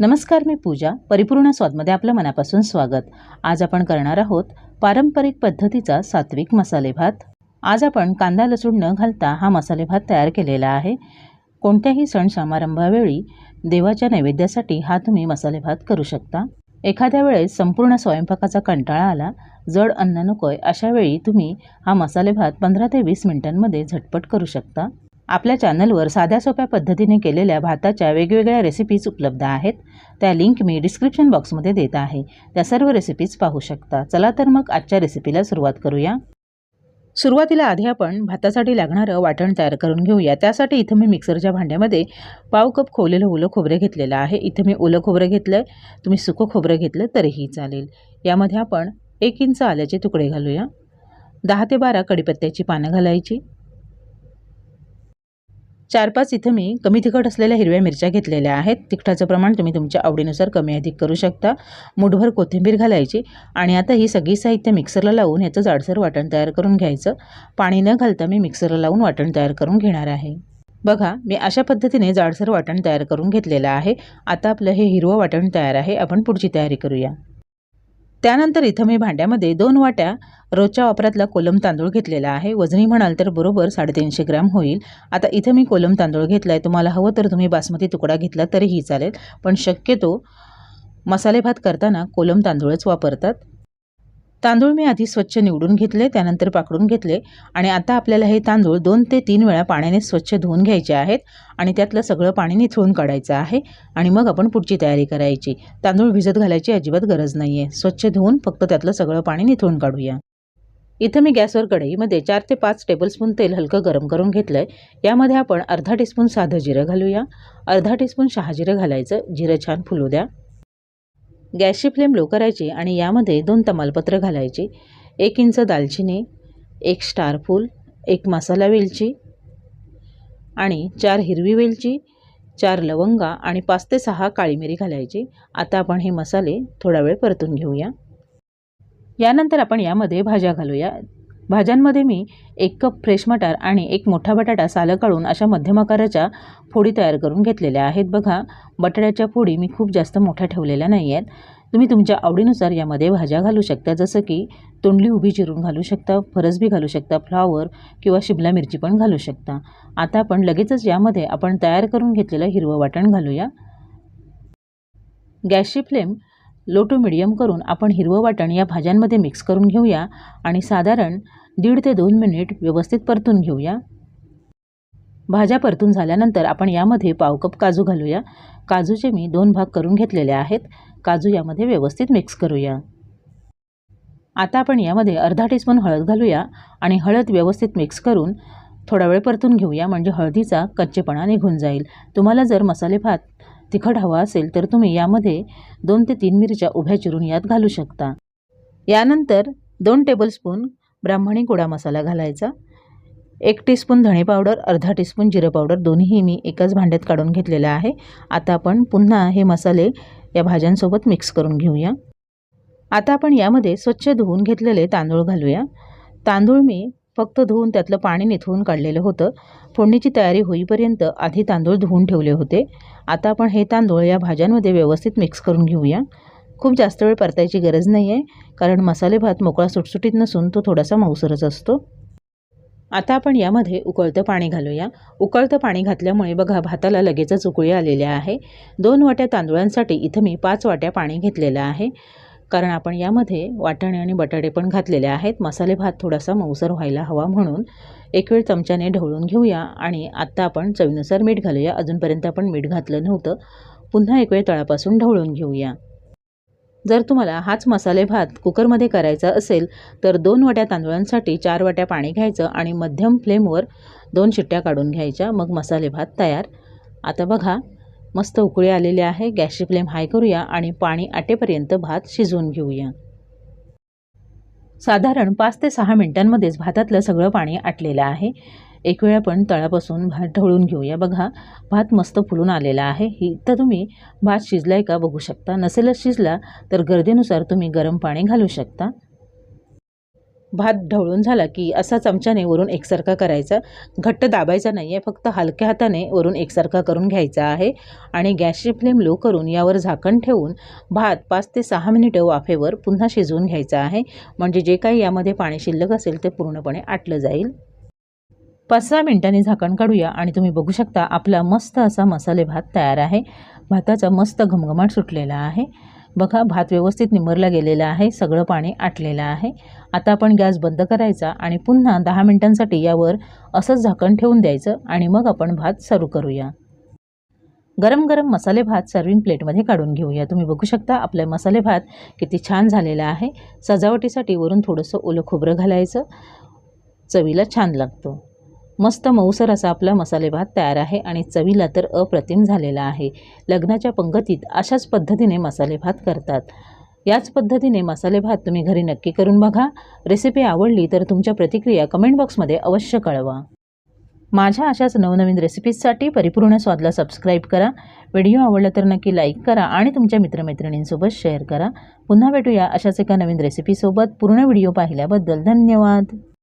नमस्कार, मी पूजा. परिपूर्ण स्वादमध्ये आपलं मनापासून स्वागत. आज आपण करणार आहोत पारंपरिक पद्धतीचा सात्विक मसाले भात. आज आपण कांदा लसूण न घालता हा मसाले भात तयार केलेला आहे. कोणत्याही सण समारंभावेळी देवाच्या नैवेद्यासाठी हा तुम्ही मसाले भात करू शकता. एखाद्या वेळेस संपूर्ण स्वयंपाकाचा कंटाळा आला, जड अन्न नकोय, अशा वेळी तुम्ही हा मसाले भात 15 ते 20 मिनिटांमध्ये झटपट करू शकता. आपल्या चॅनलवर साध्या सोप्या पद्धतीने केलेल्या भाताच्या वेगवेगळ्या रेसिपीज उपलब्ध आहेत. त्या लिंक मी डिस्क्रिप्शन बॉक्समध्ये देत आहे. त्या सर्व रेसिपीज पाहू शकता. चला तर मग आजच्या रेसिपीला सुरुवात करूया. सुरुवातीला आधी आपण भातासाठी लागणारं वाटण तयार करून घेऊया. त्यासाठी इथं मी मिक्सरच्या भांड्यामध्ये पाव कप खोवलेलं ओलं खोबरं घेतलेलं आहे. इथं मी ओलं खोबरं घेतलं आहे. तुम्ही सुकं खोबरं घेतलं तरीही चालेल. यामध्ये आपण 1 इंच आल्याचे तुकडे घालूया. 10 ते 12 कढीपत्त्याची पानं घालायची. 4-5 इथं मी कमी तिखट असलेल्या हिरव्या मिरच्या घेतलेल्या आहेत. तिखटाचं प्रमाण तुम्ही तुमच्या आवडीनुसार कमी अधिक करू शकता. मुठभर कोथिंबीर घालायची आणि आता ही सगळी साहित्य मिक्सरला लावून याचं जाडसर वाटण तयार करून घ्यायचं. पाणी न घालता मी मिक्सरला लावून वाटण तयार करून घेणार आहे. बघा, मी अशा पद्धतीने जाडसर वाटण तयार करून घेतलेलं आहे. आता आपलं हे हिरवं वाटण तयार आहे. आपण पुढची तयारी करूया. त्यानंतर इथं मी भांड्यामध्ये 2 वाट्या रोजच्या वापरातला कोलम तांदूळ घेतलेला आहे. वजनी म्हणाल तर बरोबर 350 ग्रॅम होईल. आता इथं मी कोलम तांदूळ घेतला आहे. तुम्हाला हवं तर तुम्ही बासमती तुकडा घेतला तरीही चालेल, पण शक्यतो मसाले भात करताना कोलम तांदूळच वापरतात. तांदूळ मी आधी स्वच्छ निवडून घेतले, त्यानंतर पाकडून घेतले आणि आता आपल्याला हे तांदूळ 2 ते 3 वेळा पाण्याने स्वच्छ धुवून घ्यायचे आहेत आणि त्यातलं सगळं पाणी निथळून काढायचं आहे आणि मग आपण पुढची तयारी करायची. तांदूळ भिजत घालायची अजिबात गरज नाही आहे. स्वच्छ धुवून फक्त त्यातलं सगळं पाणी निथळून काढूया. इथं मी गॅसवर कढईमध्ये 4 ते 5 टेबलस्पून तेल हलकं गरम करून घेतलं आहे. यामध्ये आपण अर्धा टीस्पून साधं जिरं घालूया. अर्धा टीस्पून शहाजिरं घालायचं. जिरं छान फुलू द्या. गॅसची फ्लेम लो करायची आणि यामध्ये 2 तमालपत्र घालायची. 1 इंच दालचिनी, 1 स्टार फूल, 1 मसाला वेलची आणि 4 हिरवी वेलची, 4 लवंगा आणि 5 ते 6 काळी मिरी घालायची. आता आपण हे मसाले थोडा वेळ परतून घेऊया. यानंतर आपण यामध्ये भाज्या घालूया. भाज्यांमध्ये मी 1 कप फ्रेश मटार आणि 1 मोठा बटाटा सालं काढून अशा मध्यम आकाराच्या फोडी तयार करून घेतलेल्या आहेत. बघा, बटाट्याच्या फोडी मी खूप जास्त मोठ्या ठेवलेल्या नाही आहेत. तुम्ही तुमच्या आवडीनुसार यामध्ये भाज्या घालू शकता, जसं की तोंडली उभी चिरून घालू शकता, फरसबी घालू शकता, फ्लॉवर किंवा शिमला मिरची पण घालू शकता. आता आपण लगेचच यामध्ये आपण तयार करून घेतलेलं हिरवं वाटण घालूया. गॅसची फ्लेम लो टू मिडियम करून आपण हिरवं वाटण या भाज्यांमध्ये मिक्स करून घेऊया आणि साधारण 1.5 ते 2 मिनिट व्यवस्थित परतून घेऊया. भाज्या परतून झाल्यानंतर आपण यामध्ये पाव कप काजू घालूया. काजूचे मी 2 भाग करून घेतलेले आहेत. काजू यामध्ये व्यवस्थित मिक्स करूया. आता आपण यामध्ये अर्धा टीस्पून हळद घालूया आणि हळद व्यवस्थित मिक्स करून थोडा वेळ परतून घेऊया, म्हणजे हळदीचा कच्चेपणा निघून जाईल. तुम्हाला जर मसाले भात तिखट हवा असेल तर तुम्ही यामध्ये 2 ते 3 मिरच्या उभ्या चिरून यात घालू शकता. यानंतर 2 टेबलस्पून ब्राह्मणी गोडा मसाला घालायचा. 1 टीस्पून धणे पावडर, अर्धा टीस्पून जिरं पावडर, दोन्हीही मी एकाच भांड्यात काढून घेतलेलं आहे. आता आपण पुन्हा हे मसाले या भाज्यांसोबत मिक्स करून घेऊया. आता आपण यामध्ये स्वच्छ धुवून घेतलेले तांदूळ घालूया. तांदूळ मी फक्त धुवून त्यातलं पाणी निथळून काढलेलं होतं. फोडणीची तयारी होईपर्यंत आधी तांदूळ धुवून ठेवले होते. आता आपण हे तांदूळ या भाज्यांमध्ये व्यवस्थित मिक्स करून घेऊया. खूप जास्त वेळ परतायची गरज नाही आहे, कारण मसाले भात मोकळा सुटसुटीत नसून तो थोडासा मऊसरच असतो. आता आपण यामध्ये उकळतं पाणी घालूया. उकळतं पाणी घातल्यामुळे बघा, भाताला लगेचच उकळी आलेल्या आहे. 2 वाट्या तांदूळांसाठी इथं मी 5 वाट्या पाणी घेतलेलं आहे, कारण आपण यामध्ये वाटाणे आणि बटाटे पण घातलेले आहेत. मसाले भात थोडासा मऊसर व्हायला हवा म्हणून एक वेळ चमच्याने ढवळून घेऊया आणि आता आपण चवीनुसार मीठ घालूया. अजूनपर्यंत आपण मीठ घातलं नव्हतं. पुन्हा एक वेळ तळापासून ढवळून घेऊया. जर तुम्हाला हाच मसाले भात कुकरमध्ये करायचा असेल तर 2 वाट्या तांदूळांसाठी 4 वाट्या पाणी घ्यायचं आणि मध्यम फ्लेमवर 2 शिट्ट्या काढून घ्यायच्या. मग मसाले भात तयार. आता बघा, मस्त उकळी आलेली आहे. गॅसची फ्लेम हाय करूया आणि पाणी आटेपर्यंत भात शिजवून घेऊया. साधारण 5 ते 6 मिनिटांमध्येच भातातलं सगळं पाणी आटलेलं आहे. एक वेळ आपण तळापासून भात ढवळून घेऊया. बघा, भात मस्त फुलून आलेला आहे. इथं तुम्ही भात शिजलाय का बघू शकता. नसेलच शिजला तर गरजेनुसार तुम्ही गरम पाणी घालू शकता. भात ढवळून झाला की असा चमच्याने वरून एकसारखा करायचा, घट्ट दाबायचा नाही आहे, फक्त हलक्या हाताने वरून एकसारखा करून घ्यायचा आहे. आणि गॅसची फ्लेम लो करून यावर झाकण ठेवून भात 5 ते 6 मिनिटं वाफेवर पुन्हा शिजवून घ्यायचा आहे. म्हणजे जे काही यामध्ये पाणी शिल्लक असेल ते पूर्णपणे आटलं जाईल. 5-6 मिनिटांनी झाकण काढूया आणि तुम्ही बघू शकता आपला मस्त असा मसाले भात तयार आहे. भाताचा मस्त घमघमाट सुटलेला आहे. बघा, भात व्यवस्थित निमरला गेलेला आहे, सगळं पाणी आटलेलं आहे. आता आपण गॅस बंद करायचा आणि पुन्हा 10 मिनिटांसाठी यावर असंच झाकण ठेवून द्यायचं आणि मग आपण भात सर्व करूया. गरम गरम मसाले भात सर्विंग प्लेटमध्ये काढून घेऊया. तुम्ही बघू शकता आपला मसाले भात किती छान झालेला आहे. सजावटीसाठी वरून थोडंसं ओलं खोबरं घालायचं, चवीला छान लागतो. मस्त मऊसर असा आपला मसाले भात तयार आहे आणि चवीला तर अप्रतिम झालेला आहे. लग्नाच्या पंगतीत अशाच पद्धतीने मसाले भात करतात. याच पद्धतीने मसाले भात तुम्ही घरी नक्की करून बघा. रेसिपी आवडली तर तुमच्या प्रतिक्रिया कमेंट बॉक्समध्ये अवश्य कळवा. माझ्या अशाच नवनवीन रेसिपीजसाठी परिपूर्ण स्वादला सबस्क्राईब करा. व्हिडिओ आवडला तर नक्की लाईक करा आणि तुमच्या मित्रमैत्रिणींसोबत शेअर करा. पुन्हा भेटूया अशाच एका नवीन रेसिपीसोबत. पूर्ण व्हिडिओ पाहिल्याबद्दल धन्यवाद.